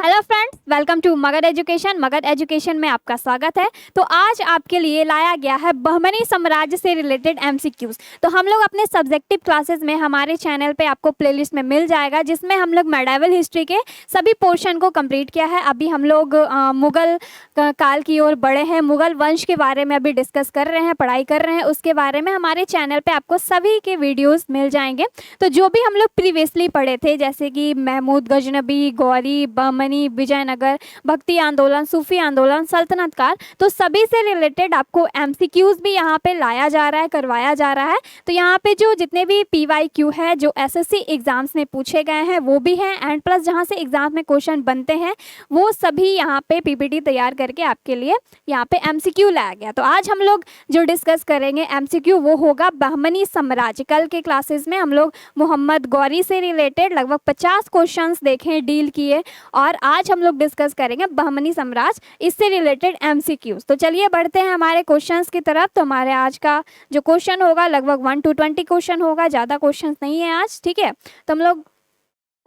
Hello friends, welcome to Magadh education. Magadh education में आपका स्वागत है। तो आज आपके लिए लाया गया है बहमनी साम्राज्य से रिलेटेड एमसीक्यूज। तो हम लोग अपने सब्जेक्टिव क्लासेस में हमारे चैनल पे आपको प्लेलिस्ट में मिल जाएगा, जिसमें हम लोग मेडाइवल हिस्ट्री के सभी पोर्शन को कंप्लीट किया है। अभी हम लोग मुगल काल की ओर बढ़े हैं, मुगल वंश के बारे में अभी डिस्कस कर रहे हैं, पढ़ाई कर रहे हैं। उसके बारे में हमारे चैनल पर आपको सभी के वीडियोज़ मिल जाएंगे। तो जो भी हम लोग प्रीवियसली पढ़े थे, जैसे कि महमूद गजनबी, गौरी, बहमनी, विजयनगर, भक्ति आंदोलन, सूफी आंदोलन, सल्तनत काल, तो सभी से रिलेटेड आपको एमसीक्यूज भी यहाँ पे लाया जा रहा है, करवाया जा रहा है। तो यहाँ पे जो जितने भी पीवाईक्यू है जो एसएससी एग्जाम्स में पूछे गए हैं वो भी हैं, एंड प्लस जहाँ से एग्जाम में क्वेश्चन बनते हैं वो सभी यहाँ पे पीपीटी तैयार करके आपके लिए यहाँ पे एमसीक्यू लाया गया। तो आज हम लोग जो डिस्कस करेंगे एमसीक्यू वो होगा बहमनी साम्राज्य। कल के क्लासेस में हम लोग मोहम्मद गौरी से रिलेटेड लगभग 50 क्वेश्चंस देखे, डील किए, और आज हम लोग डिस्कस करेंगे बहमनी साम्राज्य, इससे रिलेटेड एमसीक्यूज। तो चलिए बढ़ते हैं हमारे क्वेश्चंस की तरफ। तो हमारे आज का जो क्वेश्चन होगा लगभग 1 to 20 क्वेश्चन होगा, ज़्यादा क्वेश्चंस नहीं है आज, ठीक है। तो हम लोग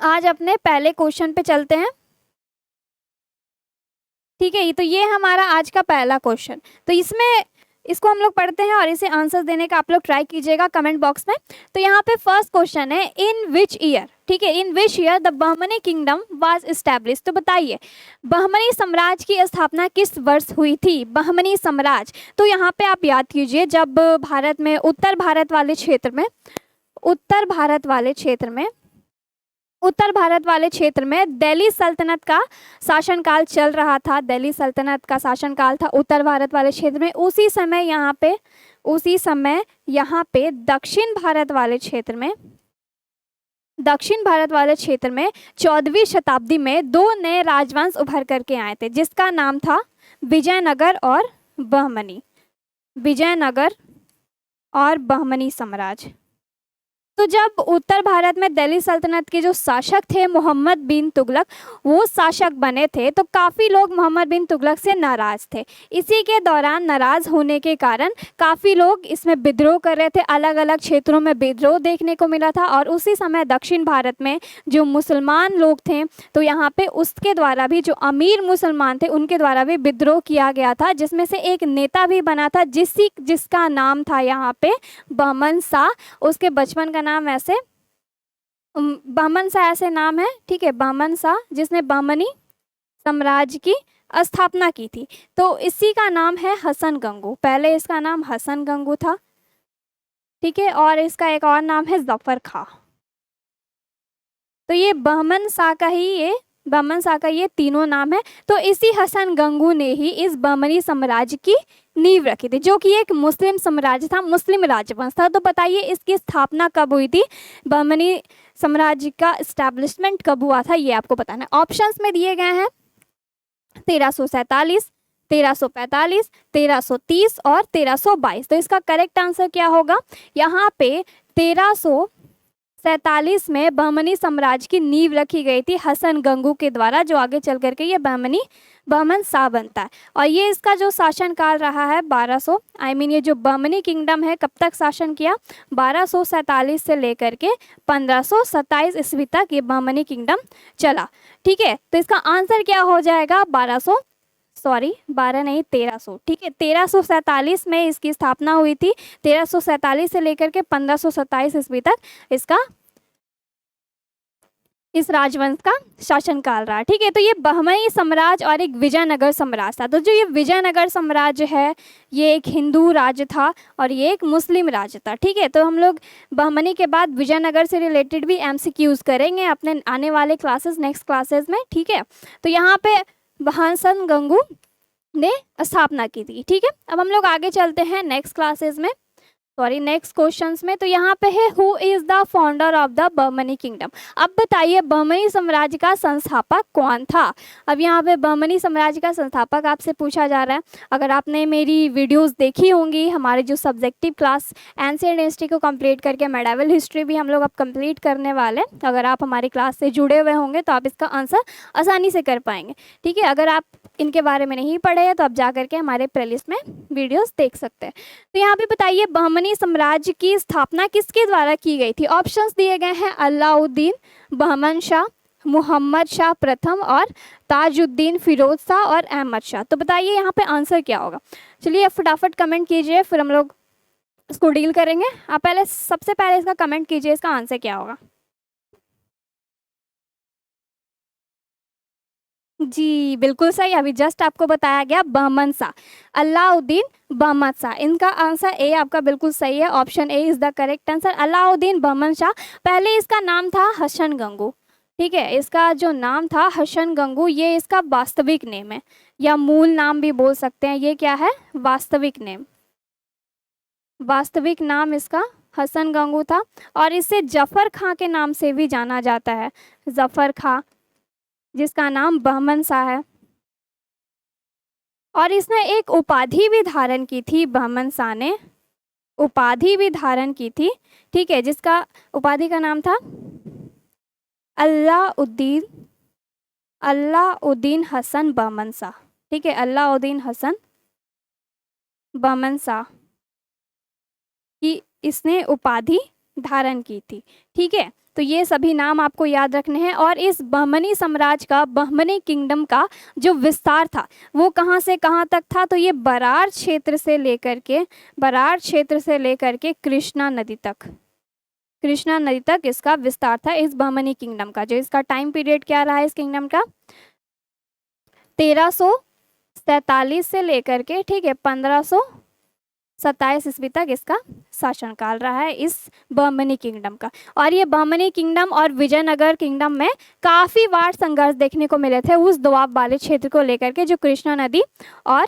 आज अपने पहले क्वेश्चन पे चलते हैं, ठीक है। तो ये हमारा आज का पहला क्वेश्चन। तो इसको हम लोग पढ़ते हैं और इसे आंसर देने का आप लोग ट्राई कीजिएगा कमेंट बॉक्स में। तो यहाँ पे फर्स्ट क्वेश्चन है, इन विच ईयर, ठीक है, in which year the Bahmani kingdom was establish. तो बताइए बहमनी साम्राज्य की स्थापना किस वर्ष हुई थी। बहमनी साम्राज्य, तो यहाँ पे आप याद कीजिए जब भारत में उत्तर भारत वाले क्षेत्र में दिल्ली सल्तनत का शासनकाल चल रहा था। दिल्ली सल्तनत का शासनकाल था उत्तर भारत वाले क्षेत्र में। उसी समय यहाँ पे दक्षिण भारत वाले क्षेत्र में 14वीं शताब्दी में 2 नए राजवंश उभर करके आए थे, जिसका नाम था विजयनगर और बहमनी साम्राज्य। तो जब उत्तर भारत में दिल्ली सल्तनत के जो शासक थे मोहम्मद बिन तुगलक, वो शासक बने थे, तो काफ़ी लोग मोहम्मद बिन तुगलक से नाराज़ थे। इसी के दौरान नाराज़ होने के कारण काफ़ी लोग इसमें विद्रोह कर रहे थे, अलग अलग क्षेत्रों में विद्रोह देखने को मिला था। और उसी समय दक्षिण भारत में जो मुसलमान लोग थे, तो यहाँ पे उसके द्वारा भी, जो अमीर मुसलमान थे उनके द्वारा भी विद्रोह किया गया था, जिसमें से एक नेता भी बना था जिसका नाम था यहाँ पे बहमन शाह। उसके बचपन का नाम ऐसे बहमन शाह ऐसे नाम है, ठीक है, बहमन शाह, जिसने बहमनी साम्राज्य की स्थापना की थी। तो इसी का नाम है हसन गंगू। पहले इसका नाम हसन गंगू था, ठीक है, और इसका एक और नाम है जफर खां। तो ये बहमन शाह का ये तीनों नाम है। तो इसी हसन गंगू ने ही इस बहमनी साम्राज्य की नींव रखी थी, जो कि एक मुस्लिम साम्राज्य था, मुस्लिम राजवंश था। तो बताइए इसकी स्थापना कब हुई थी, बहमनी साम्राज्य का एस्टैब्लिशमेंट कब हुआ था, ये आपको बताना है। ऑप्शंस में दिए गए हैं 1347, 1345, 1330 और 1322। तो इसका करेक्ट आंसर क्या होगा, यहाँ पे 1347 में बहमनी साम्राज्य की नींव रखी गई थी हसन गंगू के द्वारा, जो आगे चल करके ये बहमन शाह बनता है। और ये इसका जो शासनकाल रहा है 1200, ये जो बहमनी किंगडम है कब तक शासन किया, 1247 से लेकर के 1527 ईस्वी तक ये बहमनी किंगडम चला, ठीक है। तो इसका आंसर क्या हो जाएगा, 1300, ठीक है। 1347 में इसकी स्थापना हुई थी, 1347 से लेकर के 1527 ईस्वी तक इस राजवंश का शासनकाल रहा, ठीक है। तो ये बहमनी साम्राज्य और एक विजयनगर साम्राज्य था। तो जो ये विजयनगर साम्राज्य है ये एक हिंदू राज्य था और ये एक मुस्लिम राज्य था, ठीक है। तो हम लोग बहमनी के बाद विजयनगर से रिलेटेड भी एमसीक्यूज करेंगे अपने आने वाले क्लासेस, नेक्स्ट क्लासेस में, ठीक है। तो यहाँ पे हसन गंगू ने स्थापना की थी, ठीक है। अब हम लोग आगे चलते हैं नेक्स्ट क्वेश्चंस में। तो यहाँ पे है, who is the founder of the Bahmani kingdom. अब बताइए बहमनी साम्राज्य का संस्थापक कौन था। अब यहाँ पे बहमनी साम्राज्य का संस्थापक आपसे पूछा जा रहा है। अगर आपने मेरी वीडियोस देखी होंगी, हमारे जो सब्जेक्टिव क्लास एंशिएंट हिस्ट्री को कंप्लीट करके मेडाइवल हिस्ट्री भी हम लोग अब कंप्लीट करने वाले हैं, अगर आप हमारी क्लास से जुड़े हुए होंगे तो आप इसका आंसर आसानी से कर पाएंगे, ठीक है। अगर आप इनके बारे में नहीं पढ़े हैं तो आप जा करके हमारे प्लेलिस्ट में वीडियोस देख सकते हैं। तो यहाँ पे बताइए बहमनी साम्राज्य की स्थापना किसके द्वारा की गई थी। ऑप्शंस दिए गए हैं, अलाउद्दीन, बहमन शाह, मोहम्मद शाह प्रथम और ताजुद्दीन फिरोज शाह और अहमद शाह। तो बताइए यहाँ पे आंसर क्या होगा। चलिए फटाफट कमेंट कीजिए, फिर हम लोग इसको डील करेंगे। आप पहले सबसे पहले इसका कमेंट कीजिए, इसका आंसर क्या होगा। जी बिल्कुल सही, अभी जस्ट आपको बताया गया बहमन शाह, अलाउद्दीन बहमन शाह। इनका आंसर ए आपका बिल्कुल सही है, option A is the correct answer, Alauddin Bahman Shah. पहले इसका नाम था हसन गंगू, ठीक है, इसका जो नाम था हसन गंगू, ये इसका वास्तविक नेम है या मूल नाम भी बोल सकते हैं। ये क्या है, वास्तविक नेम, वास्तविक नाम इसका हसन गंगू था। और इसे जफर खां के नाम से भी जाना जाता है, जफर खां, जिसका नाम बहमन शाह है। और इसने एक उपाधि भी धारण की थी, बहमन शाह ने उपाधि भी धारण की थी, ठीक है, जिसका उपाधि का नाम था अलाउद्दीन, अलाउद्दीन हसन बहमन शाह, ठीक है, अलाउद्दीन हसन बहमन शाह की इसने उपाधि धारण की थी, ठीक है। तो ये सभी नाम आपको याद रखने हैं। और इस बहमनी साम्राज्य का, बहमनी किंगडम का जो विस्तार था वो कहाँ से कहाँ तक था, तो ये बरार क्षेत्र से लेकर के, बरार क्षेत्र से लेकर के कृष्णा नदी तक, कृष्णा नदी तक इसका विस्तार था इस बहमनी किंगडम का। जो इसका टाइम पीरियड क्या रहा है इस किंगडम का, 1347 से लेकर के, ठीक है, 1527 ईस्वी तक इसका शासनकाल रहा है इस बहमनी किंगडम का। और ये बहमनी किंगडम और विजयनगर किंगडम में काफ़ी बार संघर्ष देखने को मिले थे उस दोआब वाले क्षेत्र को लेकर के, जो कृष्णा नदी और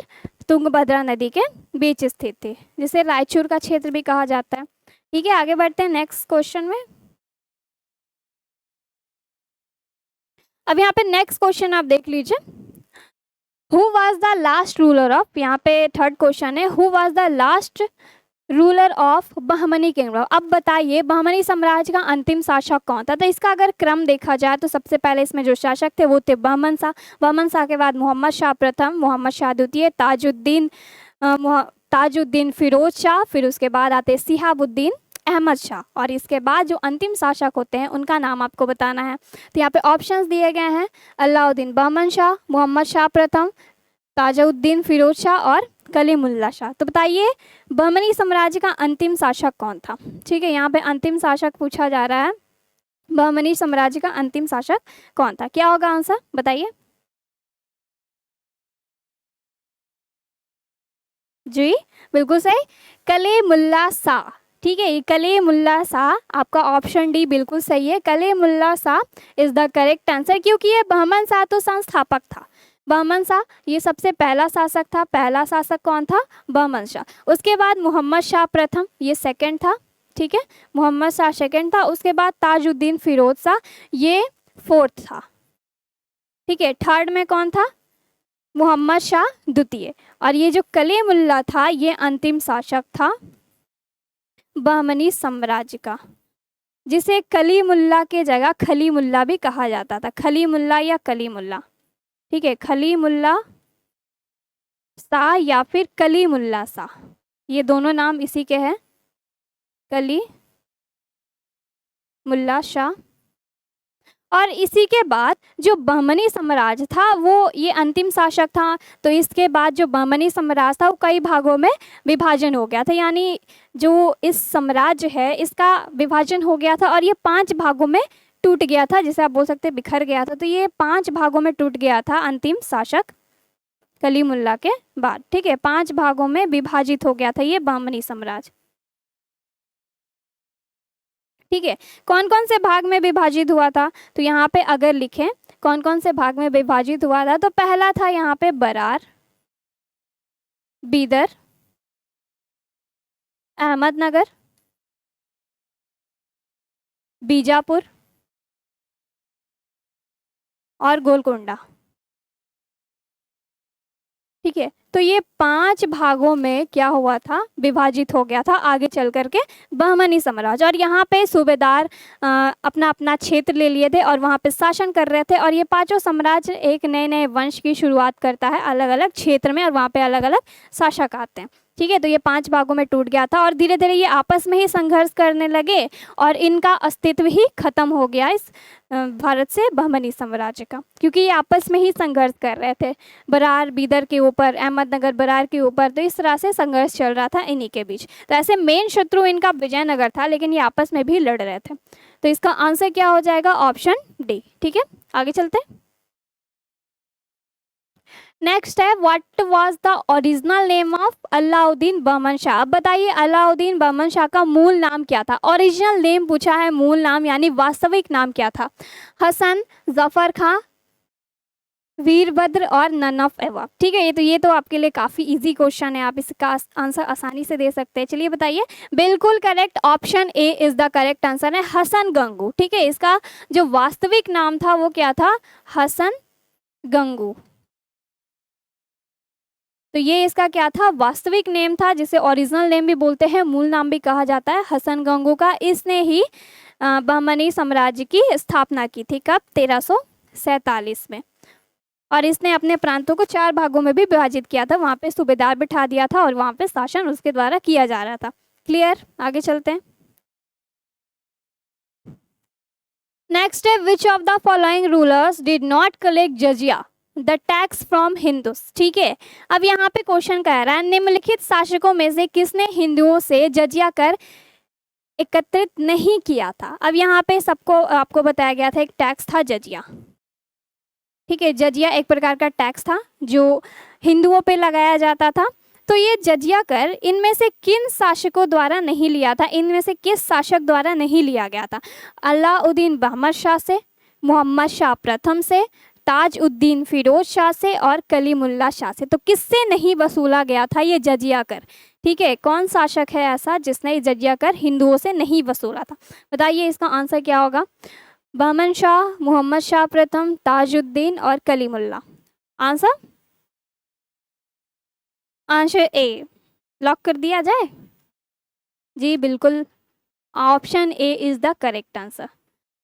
तुंगभद्रा नदी के बीच स्थित थे, जिसे रायचूर का क्षेत्र भी कहा जाता है। ठीक है, आगे बढ़ते हैं नेक्स्ट क्वेश्चन में। अब यहाँ पे नेक्स्ट क्वेश्चन आप देख लीजिए, who was the last ruler of, यहाँ पे थर्ड क्वेश्चन है, who was the last ruler of Bahmani kingdom. अब बताइए बहमनी साम्राज्य का अंतिम शासक कौन था। तो इसका अगर क्रम देखा जाए तो सबसे पहले इसमें जो शासक थे वो थे बहमन शाह, बहमन शाह के बाद मोहम्मद शाह प्रथम, मोहम्मद शाह द्वितीय, ताजुद्दीन फिरोज शाह, फिर उसके बाद आते सिहाबुद्दीन अहमद शाह, और इसके बाद जो अंतिम शासक होते हैं उनका नाम आपको बताना है। तो यहाँ पे ऑप्शंस दिए गए हैं, अलाउद्दीन बहमन शाह, मोहम्मद शाह प्रथम, ताजुद्दीन फिरोज शाह और कलीमुल्ला शाह। तो बताइए बहमनी साम्राज्य का अंतिम शासक कौन था। ठीक है, यहाँ पे अंतिम शासक पूछा जा रहा है, बहमनी साम्राज्य का अंतिम शासक कौन था, क्या होगा आंसर बताइए। जी बिल्कुल सही, कलीमुल्ला शाह। ठीक है, ये कलीमुल्ला शाह, आपका ऑप्शन डी बिल्कुल सही है, Kalimulla Shah is the correct answer, क्योंकि ये बहमन शाह तो संस्थापक था, बहमन शाह ये सबसे पहला शासक था। पहला शासक कौन था, बहमन शाह। उसके बाद मोहम्मद शाह प्रथम, ये सेकंड था, ठीक है, मोहम्मद शाह सेकंड था। उसके बाद ताजुद्दीन फिरोज शाह, ये फोर्थ था, ठीक है। थर्ड में कौन था, मोहम्मद शाह द्वितीय। और ये जो कलीमुल्ला था ये अंतिम शासक था बहमनी साम्राज्य का, जिसे कलीमुल्ला के जगह खलीमुल्ला भी कहा जाता था, खलीमुल्ला या कलीमुल्ला, ठीक है, खलीमुल्ला शाह या फिर कलीमुल्ला शाह, ये दोनों नाम इसी के हैं, कलीमुल्ला शाह। और इसी के बाद जो बहमनी साम्राज्य था वो ये अंतिम शासक था। तो इसके बाद जो बहमनी साम्राज्य था वो कई भागों में विभाजन हो गया था, यानी जो इस साम्राज्य है इसका विभाजन हो गया था और ये 5 भागों में टूट गया था, जिसे आप बोल सकते हैं बिखर गया था। तो ये 5 भागों में टूट गया था अंतिम शासक कलीमुल्ला के बाद, ठीक है, 5 भागों में विभाजित हो गया था ये बहमनी साम्राज्य। ठीक है, कौन कौन से भाग में विभाजित हुआ था, तो यहाँ पे अगर लिखें कौन कौन से भाग में विभाजित हुआ था, तो पहला था यहाँ पे बरार, बीदर, अहमदनगर, बीजापुर और गोलकोंडा। ठीक है, तो ये 5 भागों में क्या हुआ था, विभाजित हो गया था आगे चल करके बहमनी साम्राज्य। और यहाँ पे सूबेदार अपना अपना क्षेत्र ले लिए थे और वहाँ पे शासन कर रहे थे। और ये 5 साम्राज्य एक नए नए वंश की शुरुआत करता है अलग अलग क्षेत्र में, और वहाँ पे अलग अलग शासक आते हैं। ठीक है, तो ये 5 भागों में टूट गया था और धीरे धीरे ये आपस में ही संघर्ष करने लगे और इनका अस्तित्व ही खत्म हो गया इस भारत से बहमनी साम्राज्य का, क्योंकि ये आपस में ही संघर्ष कर रहे थे, बरार बीदर के ऊपर, अहमदनगर बरार के ऊपर। तो इस तरह से संघर्ष चल रहा था इन्हीं के बीच। तो ऐसे मेन शत्रु इनका विजयनगर था, लेकिन ये आपस में भी लड़ रहे थे। तो इसका आंसर क्या हो जाएगा? Option D. ठीक है, आगे चलते हैं। नेक्स्ट है, what was the original name of Alauddin Bahman Shah. अब बताइए अलाउद्दीन बहमन शाह का मूल नाम क्या था? ओरिजिनल नेम पूछा है, मूल नाम यानी वास्तविक नाम क्या था? हसन, जफर खां, वीरभद्र और नन ऑफ एवब। ठीक है, ये तो आपके लिए काफ़ी इजी क्वेश्चन है, आप इसका आंसर आसानी से दे सकते हैं। चलिए बताइए। बिल्कुल correct, option A is the correct answer है, हसन गंगू। ठीक है, इसका जो वास्तविक नाम था वो क्या था? हसन गंगू। तो ये इसका क्या था? वास्तविक नेम था, जिसे ओरिजिनल नेम भी बोलते हैं, मूल नाम भी कहा जाता है, हसन गंगू का। इसने ही बहमनी साम्राज्य की स्थापना की थी। कब? 1347 में। और इसने अपने प्रांतों को 4 भागों में भी विभाजित किया था, वहाँ पे सूबेदार बिठा दिया था और वहाँ पे शासन उसके द्वारा किया जा रहा था। क्लियर? आगे चलते हैं। नेक्स्ट है, which of the following rulers did not collect jizya the tax from Hindus. ठीक है, अब यहाँ पे क्वेश्चन कह रहा है, निम्नलिखित शासकों में से किसने हिंदुओं से जजिया कर एकत्रित नहीं किया था? अब यहाँ पे सबको आपको बताया गया था, एक टैक्स था जजिया। ठीक है, जजिया एक प्रकार का टैक्स था जो हिंदुओं पे लगाया जाता था। तो ये जजिया कर इनमें से किन शासकों द्वारा नहीं लिया था? इनमें से किस शासक द्वारा नहीं लिया गया था? अलाउद्दीन बहमद शाह से, मोहम्मद शाह प्रथम से, ताजुद्दीन फिरोज शाह से और कलीमुल्ला शाह से। तो किससे नहीं वसूला गया था ये जजिया कर? ठीक है, कौन शासक है ऐसा जिसने जजिया कर हिंदुओं से नहीं वसूला था? बताइए, इसका आंसर क्या होगा? बहमन शाह, मोहम्मद शाह प्रथम, ताजुद्दीन और कलीमुल्ला। आंसर ए लॉक कर दिया जाए? जी बिल्कुल, option A is the correct answer.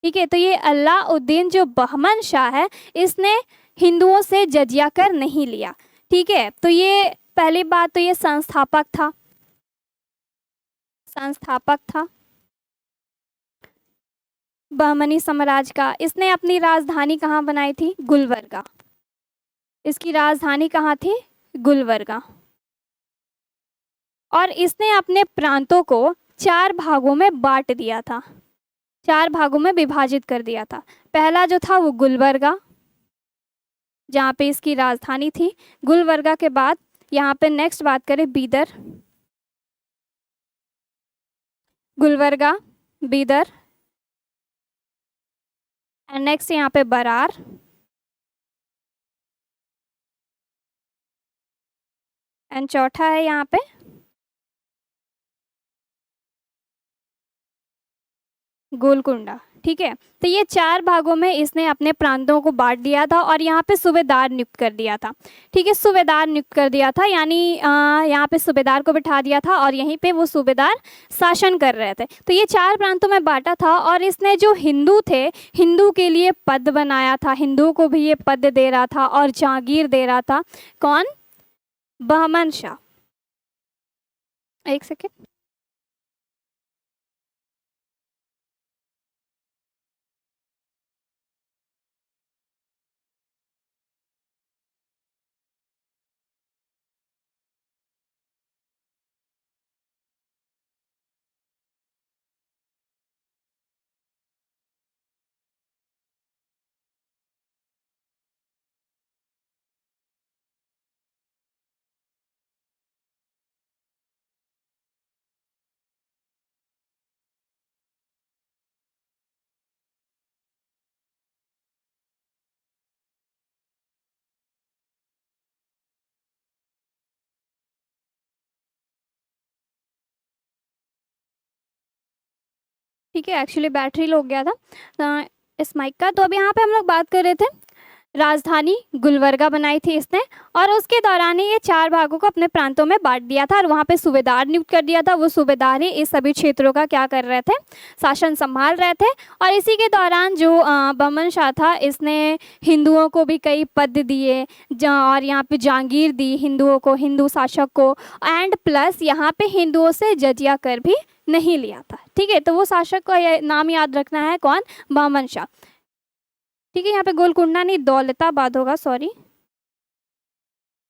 ठीक है, तो ये अलाउद्दीन जो बहमन शाह है, इसने हिंदुओं से जजिया कर नहीं लिया। ठीक है, तो ये पहली बात तो ये संस्थापक था बहमनी साम्राज्य का। इसने अपनी राजधानी कहाँ बनाई थी? गुलबर्गा। इसकी राजधानी कहाँ थी? गुलबर्गा। और इसने अपने प्रांतों को 4 भागों में बांट दिया था, 4 भागों में विभाजित कर दिया था। पहला जो था वो गुलबर्गा, जहाँ पे इसकी राजधानी थी। गुलबर्गा के बाद यहाँ पे नेक्स्ट बात करें बीदर, गुलबर्गा, बीदर, एंड नेक्स्ट यहाँ पे बरार, एंड चौथा है यहाँ पे गोलकुंडा। ठीक है, तो ये 4 भागों में इसने अपने प्रांतों को बांट दिया था और यहाँ पे सूबेदार नियुक्त कर दिया था। ठीक है, सूबेदार नियुक्त कर दिया था, यानी यहाँ पे सूबेदार को बिठा दिया था और यहीं पे वो सूबेदार शासन कर रहे थे। तो ये 4 प्रांतों में बांटा था और इसने जो हिंदू थे, हिंदू के लिए पद बनाया था, हिंदुओं को भी ये पद दे रहा था और जागीर दे रहा था। कौन? बहमन शाह। एक सेकेंड, ठीक है, एक्चुअली बैटरी लो गया था इस माइक का। तो अभी यहाँ पे हम लोग बात कर रहे थे राजधानी गुलबर्गा बनाई थी इसने, और उसके दौरान ही ये 4 भागों को अपने प्रांतों में बांट दिया था और वहाँ पे सूबेदार नियुक्त कर दिया था। वो सूबेदार ही इस सभी क्षेत्रों का क्या कर रहे थे, शासन संभाल रहे थे। और इसी के दौरान जो बहमन शाह था, इसने हिंदुओं को भी कई पद दिए और यहाँ पे जागीर दी हिंदुओं को, हिंदू शासक को, एंड प्लस यहाँ पे हिंदुओं से जजिया कर भी नहीं लिया था। ठीक है, तो वो शासक का नाम याद रखना है, कौन, बहमन शाह। ठीक है, यहाँ पे गोलकुंडा नहीं दौलताबाद होगा, सॉरी,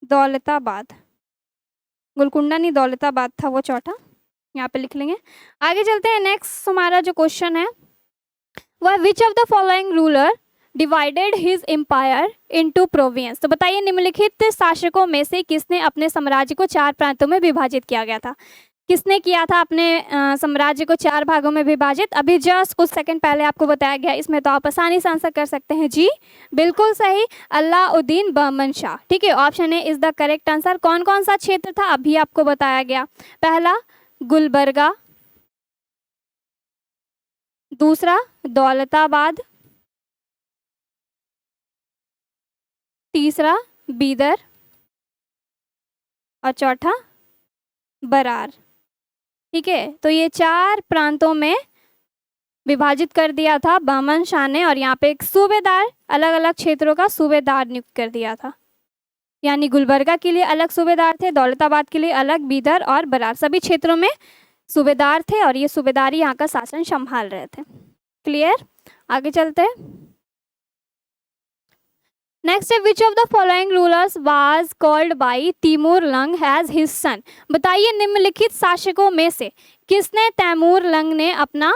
दौलताबाद, गोलकुंडा नहीं दौलताबाद था वो चौथा, यहाँ पे लिख लेंगे। आगे चलते हैं, नेक्स्ट हमारा जो क्वेश्चन है वह which of the following ruler divided his empire into province. तो बताइए निम्नलिखित शासकों में से किसने अपने साम्राज्य को 4 प्रांतों में विभाजित किया गया था। किसने किया था अपने साम्राज्य को 4 भागों में विभाजित? अभी जस्ट कुछ सेकंड पहले आपको बताया गया, इसमें तो आप आसानी से आंसर कर सकते हैं। जी बिल्कुल सही, अलाउद्दीन बहमन शाह। ठीक है, option A is the correct answer. कौन कौन सा क्षेत्र था अभी आपको बताया गया? पहला गुलबर्गा, दूसरा दौलताबाद, तीसरा बीदर और चौथा बरार। ठीक है, तो ये 4 प्रांतों में विभाजित कर दिया था बहमन शाह ने, और यहाँ पे एक सूबेदार, अलग अलग क्षेत्रों का सूबेदार नियुक्त कर दिया था। यानी गुलबर्गा के लिए अलग सूबेदार थे, दौलताबाद के लिए अलग, बीदर और बरार, सभी क्षेत्रों में सूबेदार थे और ये सूबेदार यहाँ का शासन संभाल रहे थे। क्लियर? आगे चलते हैं। नेक्स्ट है which of the following rulers was called by Timur Lang as his son. बताइए निम्नलिखित शासकों में से किसने तैमूर लंग ने अपना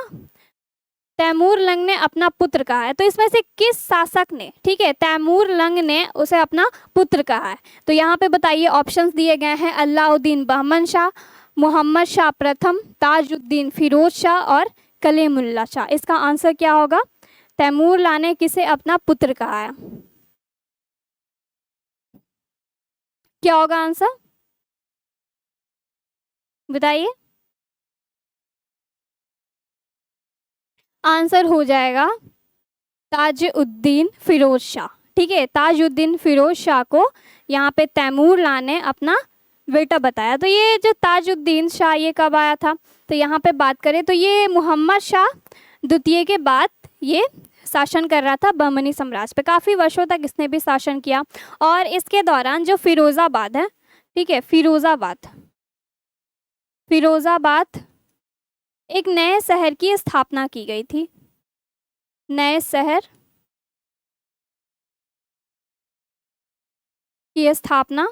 पुत्र कहा है। तो इसमें से किस शासक ने, ठीक है, तैमूर लंग ने उसे अपना पुत्र कहा है। तो यहाँ पे बताइए, ऑप्शंस दिए गए हैं, अलाउद्दीन बहमन शाह, मोहम्मद शाह प्रथम, ताजुद्दीन फिरोज शाह और कलीमुल्ला शाह। इसका आंसर क्या होगा? तैमूर लंग ने किसे अपना पुत्र कहा है? क्या होगा आंसर, बताइए। आंसर हो जाएगा ताजुद्दीन फिरोज शाह। ठीक है, ताजुद्दीन फिरोज शाह को यहाँ पे तैमूर लंग ने अपना बेटा बताया। तो ये जो ताजुद्दीन शाह ये कब आया था? तो यहाँ पे बात करें तो ये मोहम्मद शाह द्वितीय के बाद ये शासन कर रहा था बहमनी साम्राज्य पे। काफ़ी वर्षों तक इसने भी शासन किया, और इसके दौरान जो फिरोज़ाबाद है, ठीक है, फिरोज़ाबाद एक नए शहर की स्थापना की गई थी। नए शहर की स्थापना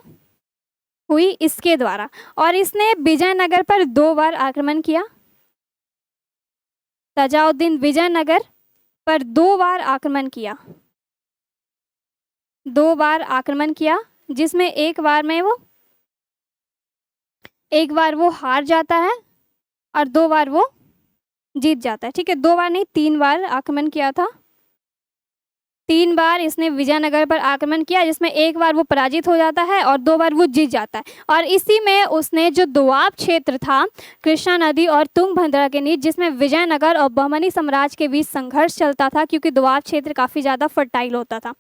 हुई इसके द्वारा, और इसने विजयनगर पर 2 बार आक्रमण किया। ताजुद्दीन विजयनगर पर 2 बार आक्रमण किया, 2 बार आक्रमण किया, जिसमें एक बार वो हार जाता है और 2 बार वो जीत जाता है। ठीक है, 2 बार नहीं 3 बार आक्रमण किया था। 3 बार इसने विजयनगर पर आक्रमण किया, जिसमें एक बार वो पराजित हो जाता है और 2 बार वो जीत जाता है। और इसी में उसने जो दोआब क्षेत्र था, कृष्णा नदी और तुंगभद्रा के नीचे, जिसमें विजयनगर और बहमनी साम्राज्य के बीच संघर्ष चलता था, क्योंकि दोआब क्षेत्र काफ़ी ज़्यादा फर्टाइल होता था,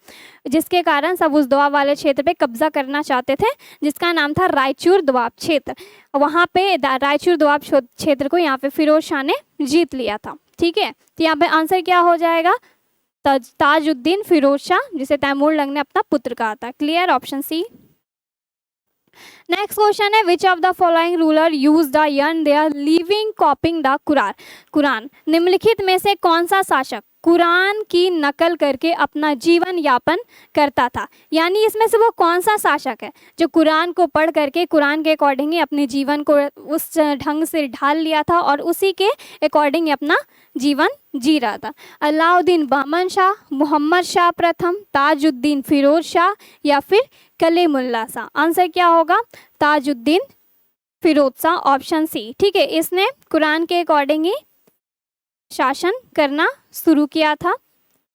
जिसके कारण सब उस दोआब वाले क्षेत्र पे कब्जा करना चाहते थे, जिसका नाम था रायचूर दोआब क्षेत्र। वहाँ पे रायचूर दोआब क्षेत्र को यहाँ पे फिरोज शाह ने जीत लिया था। ठीक है, तो यहाँ पे आंसर क्या हो जाएगा? ताजुद्दीन फिरोज शाह, जिसे तैमूर लंग ने अपना पुत्र कहा था। Clear? Option C. Next question है which of the following ruler use the यन they are living copying the Quran. निम्नलिखित में से कौन सा शासक कुरान की नकल करके अपना जीवन यापन करता था? यानी इसमें से वो कौन सा शासक है जो कुरान को पढ़ करके कुरान के अकॉर्डिंग ही अपने जीवन को उस ढंग से ढाल लिया था और उसी के अकॉर्डिंग अपना जीवन जी रहा था? अलाउद्दीन बहमन शाह, मोहम्मद शाह प्रथम, ताजुद्दीन फिरोज शाह या फिर कलीमुल्ला शाह? आंसर क्या होगा? Tajuddin Firoz Shah, option C. ठीक है, इसने कुरान के अकॉर्डिंग ही शासन करना शुरू किया था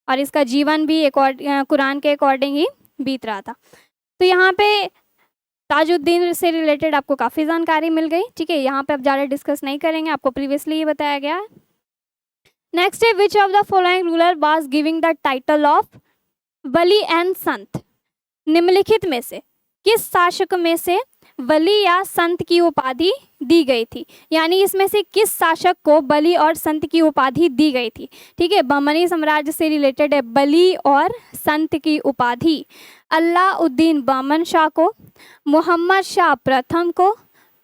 और इसका जीवन भी कुरान के अकॉर्डिंग ही बीत रहा था। तो यहाँ पे ताजुद्दीन से रिलेटेड आपको काफ़ी जानकारी मिल गई। ठीक है, यहाँ पे अब ज़्यादा डिस्कस नहीं करेंगे, आपको प्रीवियसली ये बताया गया है। नेक्स्ट है which of the following ruler was giving the title of Wali and संत, निम्नलिखित में से किस शासक में से वली या संत की उपाधि दी गई थी? यानी इसमें से किस शासक को वली और संत की उपाधि दी गई थी? ठीक है, बहमनी साम्राज्य से रिलेटेड है वली और संत की उपाधि। अलाउद्दीन बहमन शाह को, मोहम्मद शाह प्रथम को,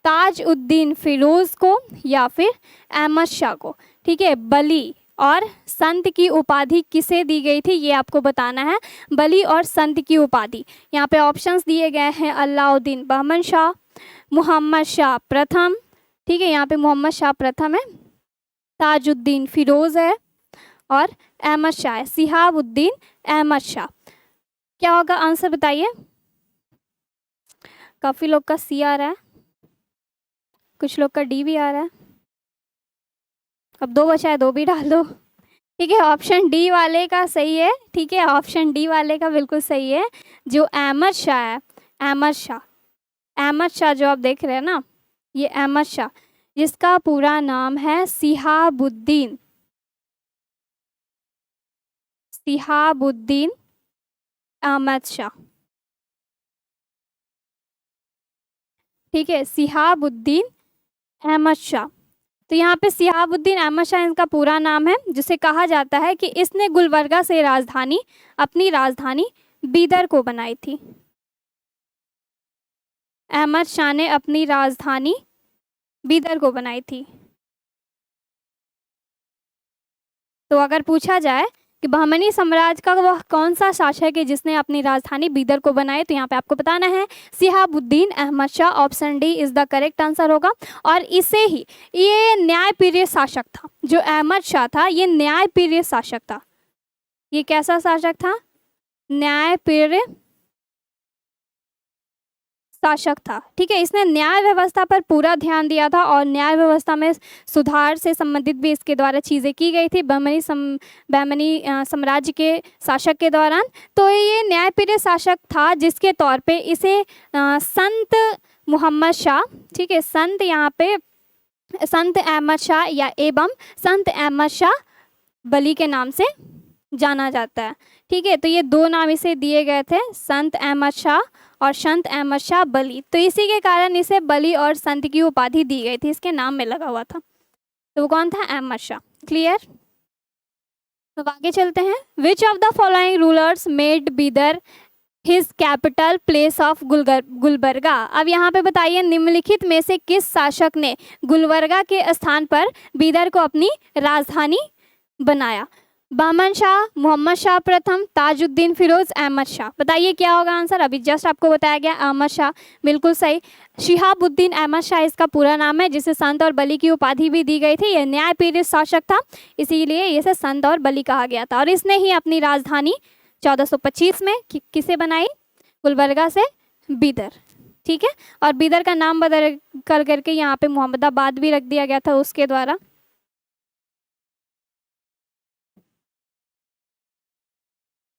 ताज उद्दीन फिरोज को, या फिर अहमद शाह को। ठीक है, वली और संत की उपाधि किसे दी गई थी ये आपको बताना है। वली और संत की उपाधि यहाँ पे ऑप्शंस दिए गए हैं, अलाउद्दीन बहमन शाह, मोहम्मद शाह प्रथम, ठीक है यहाँ पे मोहम्मद शाह प्रथम है, ताजुद्दीन फिरोज है, और अहमद शाह है, शिहाबुद्दीन अहमद शाह। क्या होगा आंसर बताइए। काफ़ी लोग का सी आ रहा है, कुछ लोग का डी भी आ रहा है। अब 2 बचा है, 2 भी डाल दो। ठीक है, ऑप्शन डी वाले का सही है। ठीक है, ऑप्शन डी वाले का बिल्कुल सही है। जो अहमद शाह है, अहमद शाह जो आप देख रहे हैं ना, ये अहमद शाह, जिसका पूरा नाम है शिहाबुद्दीन अहमद शाह। ठीक है, शिहाबुद्दीन अहमद शाह। तो यहाँ पे शिहाबुद्दीन अहमद शाह इनका पूरा नाम है, जिसे कहा जाता है कि इसने गुलबर्गा से अपनी राजधानी बीदर को बनाई थी। अहमद शाह ने अपनी राजधानी बीदर को बनाई थी। तो अगर पूछा जाए कि बहमनी साम्राज्य का वह कौन सा शासक है जिसने अपनी राजधानी बीदर को बनाई, तो यहाँ पे आपको बताना है Shihabuddin Ahmad Shah. Option D is the correct answer होगा। और इसे ही ये न्यायप्रिय शासक था, जो अहमद शाह था ये न्यायप्रिय शासक था। ये कैसा शासक था? न्यायप्रिय शासक था। ठीक है, इसने न्याय व्यवस्था पर पूरा ध्यान दिया था और न्याय व्यवस्था में सुधार से संबंधित भी इसके द्वारा चीज़ें की गई थी बहमनी साम्राज्य के शासक के दौरान। तो ये न्यायप्रिय शासक था, जिसके तौर पे इसे संत मोहम्मद शाह, ठीक है, संत यहाँ पे संत अहमद शाह या एवं संत अहमद शाह वली के नाम से जाना जाता है। ठीक है, तो ये 2 नाम इसे दिए गए थे, संत अहमद शाह और संत अहमद शाह वली। तो इसी के कारण इसे वली और संत की उपाधि दी गई थी, इसके नाम में लगा हुआ था। तो वो कौन था? अहमद शाह। क्लियर? तो आगे चलते हैं। Which of the following rulers made Bidar his capital place of Gulbarga? अब यहाँ पे बताइए निम्नलिखित में से किस शासक ने गुलबर्गा के स्थान पर बीदर को अपनी राजधानी बनाया? बहमन शाह, मोहम्मद शाह प्रथम, ताजुद्दीन फिरोज, अहमद शाह। बताइए क्या होगा आंसर। अभी जस्ट आपको बताया गया अहमद शाह, बिल्कुल सही। शिहाबुद्दीन अहमद शाह इसका पूरा नाम है, जिसे संत और वली की उपाधि भी दी गई थी। यह न्यायप्रिय शासक था, इसीलिए इसे संत और वली कहा गया था। और इसने ही अपनी राजधानी 1425 में किसे बनाई? गुलबर्गा से बीदर। ठीक है, और बीदर का नाम बदल करके यहाँ पे मोहम्मदाबाद भी रख दिया गया था उसके द्वारा।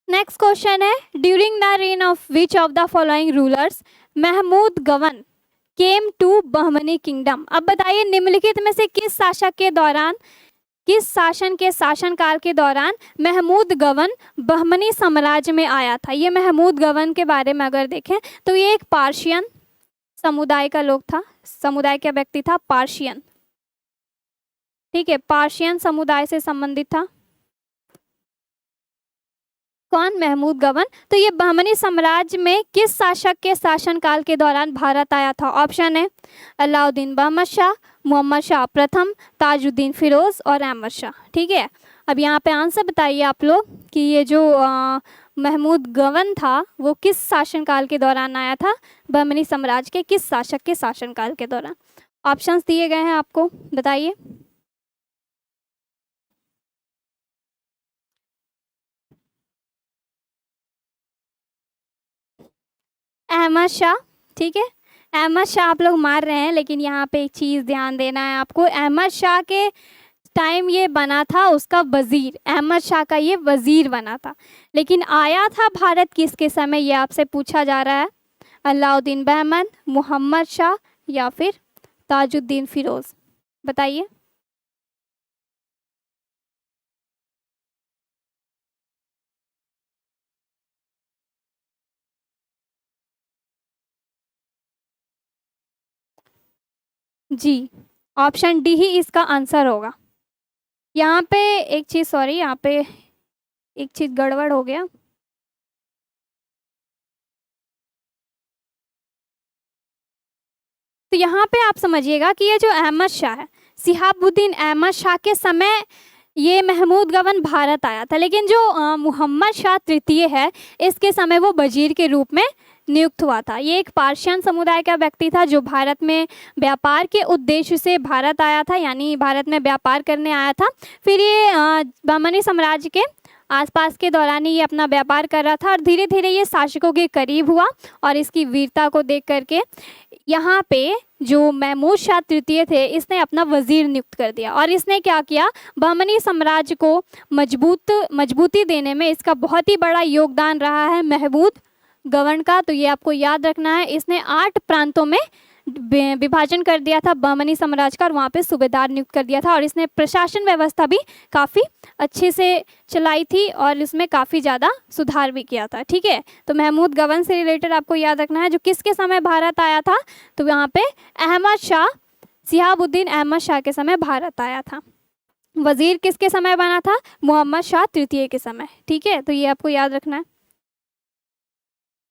नेक्स्ट क्वेश्चन है, during the reign of which of the following rulers Mahmud Gawan came to Bahmani kingdom? अब बताइए निम्नलिखित में से किस शासक के दौरान, किस शासन के शासनकाल के दौरान महमूद गवन बहमनी साम्राज्य में आया था? ये महमूद गवन के बारे में अगर देखें तो ये एक पार्शियन समुदाय का लोग था, समुदाय का व्यक्ति था, पार्शियन। ठीक है, पार्शियन समुदाय से संबंधित था। कौन? महमूद गवन। तो ये बहमनी साम्राज्य में किस शासक के शासनकाल के दौरान भारत आया था? ऑप्शन है अलाउद्दीन बहमद शाह, मोहम्मद शाह प्रथम, ताजुद्दीन फिरोज और अहमद शाह। ठीक है, अब यहाँ पे आंसर बताइए आप लोग कि ये जो महमूद गवन था वो किस शासनकाल के दौरान आया था? बहमनी साम्राज्य के किस शासक के शासनकाल के दौरान? ऑप्शंस दिए गए हैं आपको, बताइए। अहमद शाह। ठीक है, अहमद शाह आप लोग मार रहे हैं, लेकिन यहाँ पे एक चीज़ ध्यान देना है आपको। अहमद शाह के टाइम ये बना था उसका वज़ीर, अहमद शाह का ये वज़ीर बना था। लेकिन आया था भारत किसके समय, ये आपसे पूछा जा रहा है। अलाउद्दीन बहमन, मोहम्मद शाह या फिर ताजुद्दीन फिरोज? बताइए। जी, ऑप्शन डी ही इसका आंसर होगा। यहाँ पे एक चीज़, सॉरी, यहाँ पे एक चीज़ गड़बड़ हो गया। तो यहाँ पे आप समझिएगा कि ये जो अहमद शाह है, शिहाबुद्दीन अहमद शाह के समय ये महमूद गवर्न भारत आया था, लेकिन जो मोहम्मद शाह तृतीय है, इसके समय वो वजीर के रूप में नियुक्त हुआ था। ये एक पार्शियन समुदाय का व्यक्ति था जो भारत में व्यापार के उद्देश्य से भारत आया था, यानी भारत में व्यापार करने आया था। फिर ये बहमनी साम्राज्य के आसपास के दौरान ही ये अपना व्यापार कर रहा था और धीरे धीरे ये शासकों के करीब हुआ और इसकी वीरता को देख करके यहाँ पे जो महमूद शाह तृतीय थे, इसने अपना वजीर नियुक्त कर दिया और इसने क्या किया, बहमनी साम्राज्य को मजबूती देने में इसका बहुत ही बड़ा योगदान रहा है महमूद गवर्न का। तो ये आपको याद रखना है। इसने 8 प्रांतों में विभाजन कर दिया था बहमनी साम्राज्य का और वहाँ पे सूबेदार नियुक्त कर दिया था और इसने प्रशासन व्यवस्था भी काफ़ी अच्छे से चलाई थी और इसमें काफ़ी ज़्यादा सुधार भी किया था। ठीक है, तो महमूद गवर्न से रिलेटेड आपको याद रखना है, जो किसके समय भारत आया था, तो यहाँ पे अहमद शाह, शिहाबुद्दीन अहमद शाह के समय भारत आया था। वजीर किसके समय बना था, मोहम्मद शाह तृतीय के समय। ठीक है, तो ये आपको याद रखना है।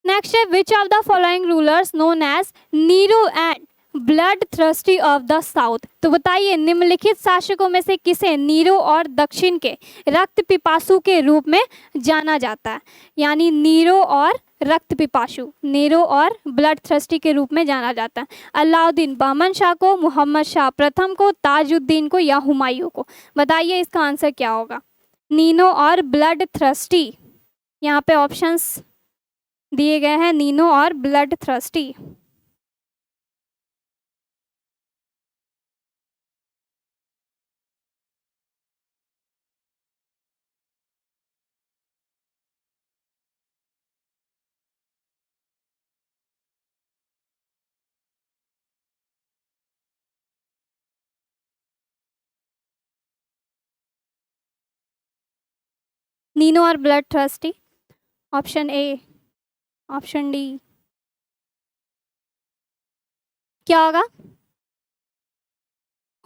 नेक्स्ट है, which of the following rulers known as Nero and blood thirsty of the south. तो बताइए निम्नलिखित शासकों में से किसे नीरो और दक्षिण के रक्त पिपासु के रूप में जाना जाता है, यानी नीरो और रक्त पिपासु, नीरो और ब्लड थ्रस्टी के रूप में जाना जाता है। अलाउद्दीन, बहमन शाह को, मोहम्मद शाह प्रथम को, ताजुद्दीन को या हुमायूं को। बताइए इसका आंसर क्या होगा। नीनो और ब्लड थ्रस्टी, यहाँ पे ऑप्शंस दिए गए हैं, नीनो और ब्लड थ्रस्टी। नीनो और blood thirsty, option A, option D, क्या होगा,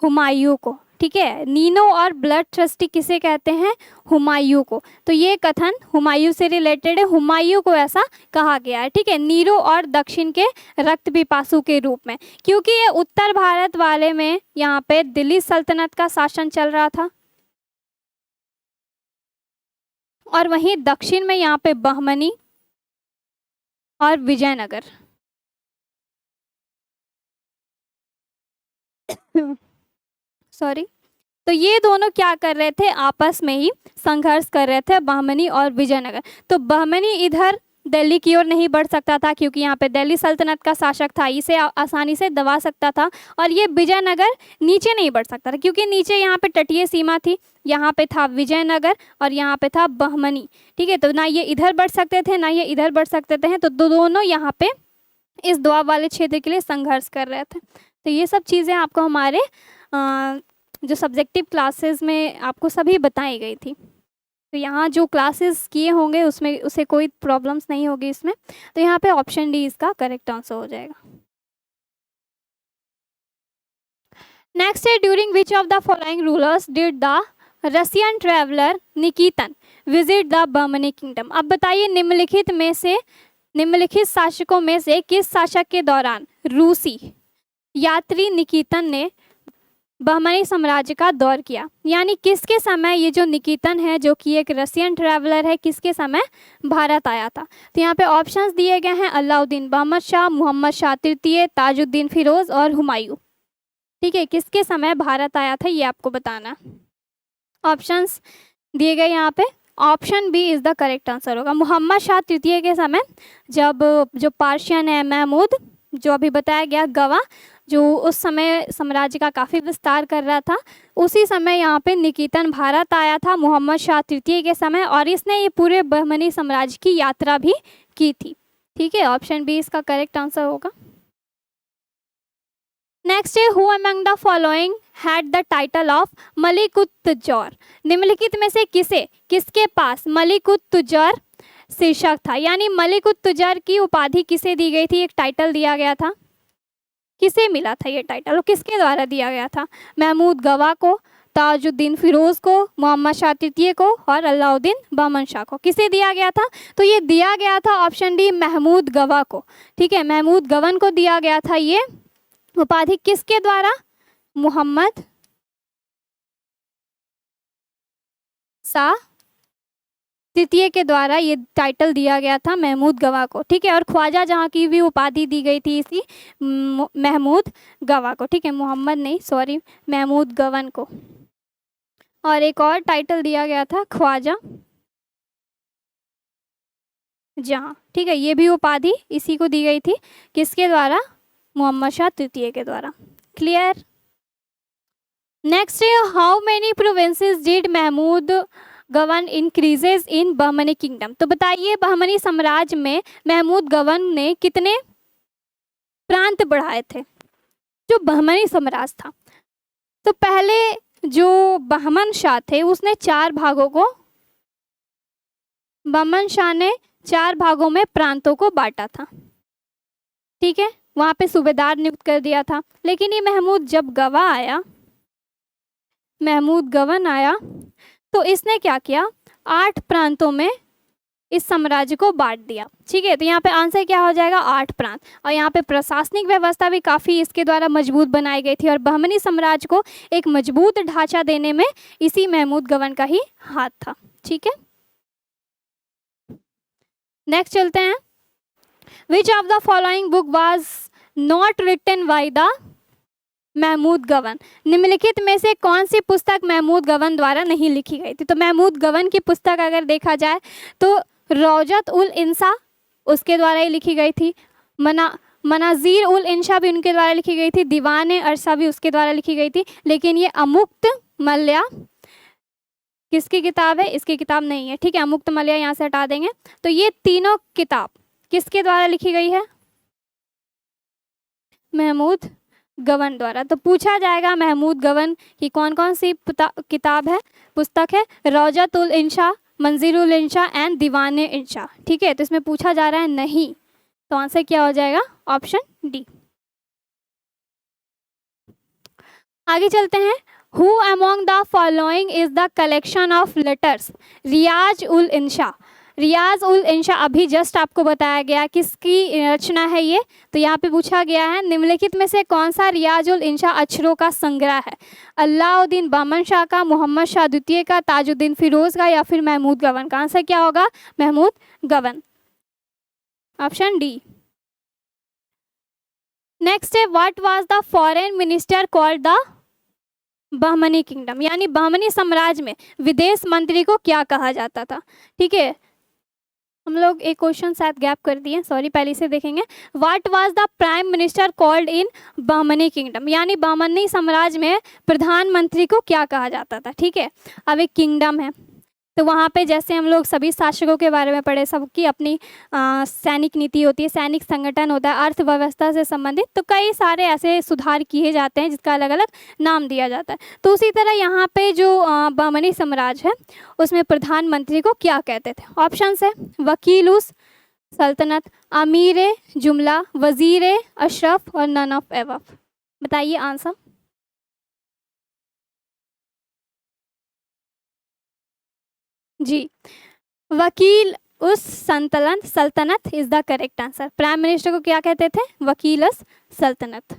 हुमायूं को। ठीक है, नीनो और ब्लड थ्रस्टी किसे कहते हैं, हुमायूं को। तो ये कथन हुमायूं से रिलेटेड है, हुमायूं को ऐसा कहा गया है। ठीक है, नीरो और दक्षिण के रक्त पिपासु के रूप में, क्योंकि ये उत्तर भारत वाले में यहाँ पे दिल्ली सल्तनत का शासन चल रहा था और वहीं दक्षिण में यहाँ पे बहमनी और विजयनगर। सॉरी, तो ये दोनों क्या कर रहे थे, आपस में ही संघर्ष कर रहे थे, बहमनी और विजयनगर। तो बहमनी इधर दिल्ली की ओर नहीं बढ़ सकता था क्योंकि यहाँ पे दिल्ली सल्तनत का शासक था, इसे आसानी से दबा सकता था, और ये विजयनगर नीचे नहीं बढ़ सकता था क्योंकि नीचे यहाँ पे तटीय सीमा थी, यहाँ पे था विजयनगर और यहाँ पे था बहमनी। ठीक है, तो ना ये इधर बढ़ सकते थे ना ये इधर बढ़ सकते थे, तो दोनों यहाँ पे इस दोआब वाले क्षेत्र के लिए संघर्ष कर रहे थे। तो ये सब चीज़ें आपको हमारे जो सब्जेक्टिव क्लासेस में आपको सभी बताई गई थी। तो यहाँ जो क्लासेस किए होंगे उसमें उसे कोई प्रॉब्लम्स नहीं होगी इसमें। तो यहाँ पे ऑप्शन डी इसका करेक्ट आंसर हो जाएगा। नेक्स्ट है, during which of the following rulers did the Russian traveller Nikitin visit the Bahmani kingdom. अब बताइए निम्नलिखित शासकों में से किस शासक के दौरान रूसी यात्री निकितन ने बहमनी साम्राज्य का दौर किया, यानी किसके समय ये जो निकितन है जो कि एक रशियन ट्रैवलर है, किसके समय भारत आया था। तो यहाँ पे ऑप्शंस दिए गए हैं, अलाउद्दीन, बहमद शाह, मोहम्मद शाह तृतीय, ताजुद्दीन फिरोज और हुमायूं। ठीक है, किसके समय भारत आया था ये आपको बताना। ऑप्शंस दिए गए यहाँ पे, option B is the correct answer होगा। मोहम्मद शाह तृतीय के समय, जब जो पार्शियन है महमूद, जो अभी बताया गया गवा, जो उस समय साम्राज्य का काफ़ी विस्तार कर रहा था, उसी समय यहाँ पे निकितन भारत आया था मोहम्मद शाह तृतीय के समय, और इसने ये पूरे बहमनी साम्राज्य की यात्रा भी की थी। ठीक है, ऑप्शन बी इसका करेक्ट आंसर होगा। नेक्स्ट है, who among the following had the title of Malik उत तुज्जार। निम्नलिखित में से किसके पास मलिक उत तुज्जार शीर्षक था, यानी मलिक उत तुज्जार की उपाधि किसे दी गई थी, एक टाइटल दिया गया था। किसे मिला था ये टाइटल और किसके द्वारा दिया गया था? महमूद गवा को, ताजुद्दीन फिरोज को, मोहम्मद शाह तृतीय को और अलाउद्दीन बहमन शाह को। किसे दिया गया था? तो ये दिया गया था ऑप्शन डी महमूद गवा को। ठीक है, महमूद गवन को दिया गया था ये उपाधि। किसके द्वारा? मोहम्मद शाह तृतीय के द्वारा ये टाइटल दिया गया था महमूद गवा को। ठीक है, और ख्वाजा जहाँ की भी उपाधि दी गई थी इसी महमूद गवा को। ठीक है, मोहम्मद नहीं, सॉरी, महमूद गवन को। और एक और टाइटल दिया गया था ख्वाजा जहाँ। ठीक है, ये भी उपाधि इसी को दी गई थी। किसके द्वारा? मोहम्मद शाह तृतीय के द्वारा। Clear? Next, how many provinces did Mahmud Gawan increases in Bahmani kingdom? तो बताइए बहमनी साम्राज्य में महमूद गवन ने कितने प्रांत बढ़ाए थे? जो बहमनी साम्राज्य था, तो पहले जो बहमन शाह थे उसने 4 भागों को, बहमन शाह ने 4 भागों में प्रांतों को बांटा था। ठीक है, वहां पे सूबेदार नियुक्त कर दिया था। लेकिन ये महमूद जब गवा आया, महमूद गवन आया, तो इसने क्या किया? 8 प्रांतों में इस साम्राज्य को बांट दिया। ठीक है, तो यहाँ पे आंसर क्या हो जाएगा? 8 प्रांत। और यहाँ पे प्रशासनिक व्यवस्था भी काफ़ी इसके द्वारा मजबूत बनाई गई थी और बहमनी साम्राज्य को एक मजबूत ढांचा देने में इसी महमूद गवन का ही हाथ था। ठीक है, नेक्स्ट चलते हैं। Which of the following book was not written by the Mahmud Gawan? निम्नलिखित में से कौन सी पुस्तक महमूद गवन द्वारा नहीं लिखी गई थी? तो महमूद गवन की पुस्तक अगर देखा जाए तो रौजत उल इंसा उसके द्वारा ही लिखी गई थी, मनाजीर उल इंशा भी उनके द्वारा लिखी गई थी, दीवान अरसा भी उसके द्वारा लिखी गई थी। लेकिन ये अमुक्त मल्या किसकी किताब है? इसकी किताब नहीं है। ठीक है, अमुक्त मल्या यहाँ से हटा देंगे। तो ये तीनों किताब किसके द्वारा लिखी गई है? महमूद गवन द्वारा। तो पूछा जाएगा महमूद गवन की कौन कौन सी किताब है, पुस्तक है? रौजत उल इंशा, मंजीर उल इंशा एंड दीवान इंशा। ठीक है, तो इसमें पूछा जा रहा है नहीं, तो आंसर क्या हो जाएगा? Option D. आगे चलते हैं। Who among the following is the collection of letters Riyaz ul Insha? Riyaz ul Insha अभी जस्ट आपको बताया गया किसकी रचना है ये, तो यहाँ पे पूछा गया है निम्नलिखित में से कौन सा रियाज उल इंशा अक्षरों का संग्रह है? अलाउद्दीन बहमन शाह का, मोहम्मद शाह द्वितीय का, ताजुद्दीन फिरोज का या फिर महमूद गवन का? आंसर क्या होगा? महमूद गवन, ऑप्शन डी। नेक्स्ट है, what was the foreign minister called the Bahmani kingdom? यानी बहमनी साम्राज्य में विदेश मंत्री को क्या कहा जाता था? ठीक है, हम लोग एक क्वेश्चन शायद गैप कर दिए, सॉरी, पहले से देखेंगे। What was the prime minister called in Bahmani kingdom? यानी बहमनी साम्राज्य में प्रधानमंत्री को क्या कहा जाता था? ठीक है, अब एक किंगडम है तो वहाँ पे जैसे हम लोग सभी शासकों के बारे में पढ़े, सबकी अपनी सैनिक नीति होती है, सैनिक संगठन होता है, अर्थव्यवस्था से संबंधित, तो कई सारे ऐसे सुधार किए जाते हैं जिसका अलग अलग नाम दिया जाता है। तो उसी तरह यहाँ पे जो बहमनी साम्राज्य है उसमें प्रधानमंत्री को क्या कहते थे? ऑप्शन है वकील उस सल्तनत, अमीर जुमला, वजीर अशरफ और नन ऑफ एबव। बताइए आंसर। जी, वकील उस सल्तनत is the correct answer. Prime minister को क्या कहते थे? वकील उस सल्तनत।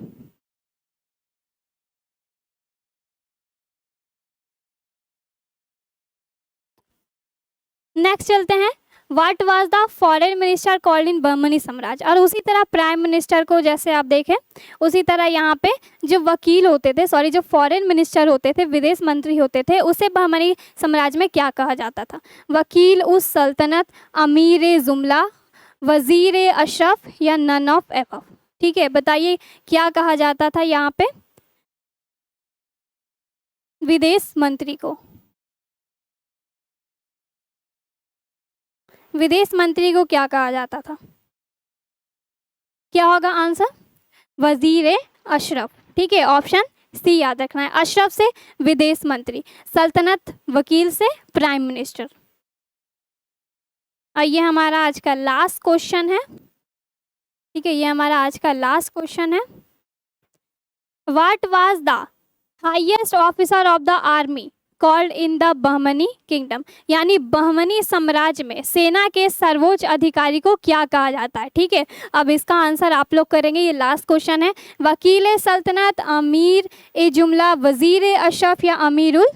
नेक्स्ट चलते हैं। What was the foreign minister called in Bahmani साम्राज्य? और उसी तरह प्राइम मिनिस्टर को जैसे आप देखें उसी तरह यहाँ पे जो वकील होते थे, सॉरी, जो फॉरेन मिनिस्टर होते थे, विदेश मंत्री होते थे, उसे बहमनी साम्राज्य में क्या कहा जाता था? वकील उस सल्तनत, अमीर जुमला, वजीर अशरफ या नन ऑफ एबव? ठीक है, बताइए क्या कहा जाता था यहाँ पे विदेश मंत्री को? विदेश मंत्री को क्या कहा जाता था? क्या होगा आंसर? वजीर अशरफ। ठीक है, ऑप्शन सी याद रखना है। अशरफ से विदेश मंत्री, सल्तनत वकील से प्राइम मिनिस्टर। और ये हमारा आज का लास्ट क्वेश्चन है। ठीक है, ये हमारा आज का लास्ट क्वेश्चन है। What was the highest officer of the army called in the Bahmani kingdom, यानी बहमनी साम्राज्य में सेना के सर्वोच्च अधिकारी को क्या कहा जाता है। ठीक है, अब इसका आंसर आप लोग करेंगे। ये लास्ट क्वेश्चन है। वकील सल्तनत, अमीर ए जुमला, वजीर अशरफ या अमीर उल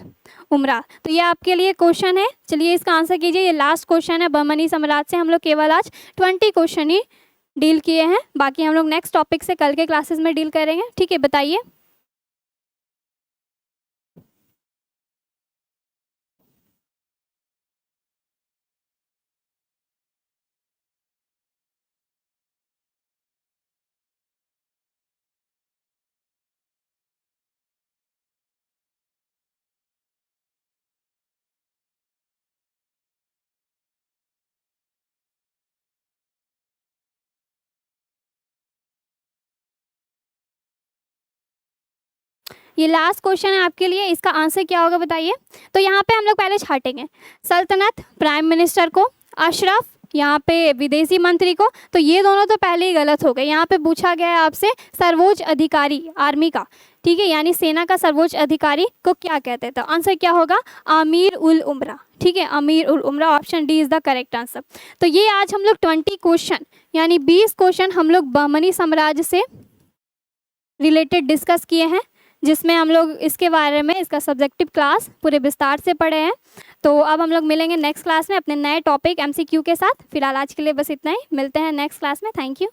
उमरा। तो ये आपके लिए क्वेश्चन है। चलिए इसका आंसर कीजिए। ये लास्ट क्वेश्चन है। बहमनी साम्राज्य से हम लोग केवल आज 20 क्वेश्चन ही डील किए हैं, बाकी हम लोग नेक्स्ट टॉपिक से कल के क्लासेस में डील करेंगे। ठीक है, बताइए। ये लास्ट क्वेश्चन है आपके लिए। इसका आंसर क्या होगा बताइए। तो यहाँ पे हम लोग पहले छाटेंगे सल्तनत, प्राइम मिनिस्टर को, अशरफ यहाँ पे विदेशी मंत्री को। तो ये दोनों तो पहले ही गलत हो गए। यहाँ पे पूछा गया है आपसे सर्वोच्च अधिकारी आर्मी का। ठीक है, यानी सेना का सर्वोच्च अधिकारी को क्या कहते हैं। तो आंसर क्या होगा, अमीर उल उमरा। ठीक है, अमीर उल उमरा, option D is the correct answer. तो ये आज हम लोग 20 क्वेश्चन यानी 20 क्वेश्चन हम लोग बहमनी साम्राज्य से रिलेटेड डिस्कस किए हैं, जिसमें हम लोग इसके बारे में इसका सब्जेक्टिव क्लास पूरे विस्तार से पढ़े हैं। तो अब हम लोग मिलेंगे नेक्स्ट क्लास में अपने नए टॉपिक MCQ के साथ। फिलहाल आज के लिए बस इतना ही। मिलते हैं नेक्स्ट क्लास में। Thank you.